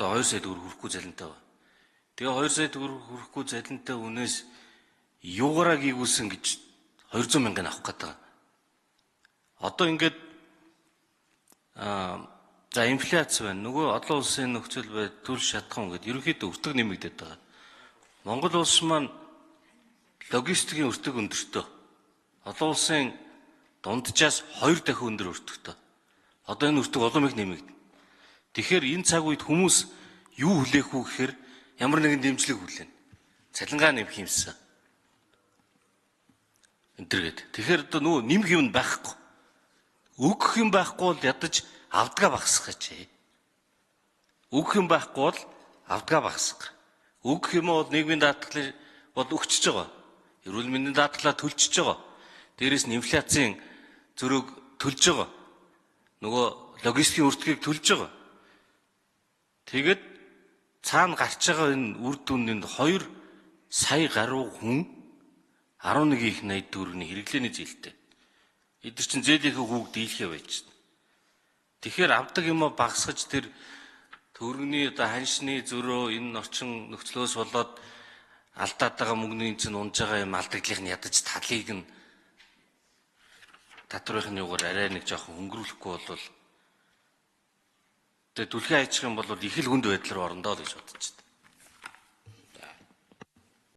одоо 2 сая төгрөг хүрэхгүй залинтай ба. Тэгээ 2 сая төгрөг хүрэхгүй залинтай үнээс юугаараа гүйгүүлсэн гэж 200 мянган авах гэдэг. Одоо ингээд за инфляц байна. Нөгөө олон улсын нөхцөл байдал төрөл шатхан гэдэг ерөнхийдөө өртөг нэмэгдээд байгаа. Монгол улс маань логистикийн өртөг өндөртөө. Олон улсын дунджаас 2 дахин өндөр өртөгтэй. Одоо энэ өртөг улам их нэмэгдэнэ. Тэгэхээр энэ цаг үед хүмүүс юу хүлээх үү гэхээр ямар нэгэн дэмжлэг хүлээнэ. Цалингаа нэмэх юмсан. Энтергээд. Тэгэхээр одоо нөгөө нэмэх юм байхгүй. Өгөх юм байхгүй бол ядаж авдгаа багасгах гэж. Өгөх юм байхгүй бол авдгаа багасгах. Өгөх юм бол нийгмийн даатгалыг бол өгчөж байгаа. Эрүүл мэндийн даатгалаа төлчөж байгаа. Дээрээс нь инфляцийн зөрөөг төлж байгаа. Нөгөө логистикийн өртгийг төлж байгаа. Тэгэд цаана гарч байгаа энэ үр дүнд 2 сая гаруй хүн 11 их 80 төгрөгийн хэрэглээний зээлтэй. Эдгээр чинь зээлийн хүүг дийлхээ байж байна. Тэгэхээр авдаг юм багасгаж тэр төгрөгийн одоо ханшны зөрөө энэ орчин нөхцлөөс болоод алдаад байгаа мөнгөний чинь унж байгаа юм алдагдлын ядаж талыг нь татврын юугаар арай нэг жоохон хөнгөрүүлэхгүй бол тэгээ түлхээ хайчих юм бол их л хүнд байдал руу орондоо л гэж бодож байна.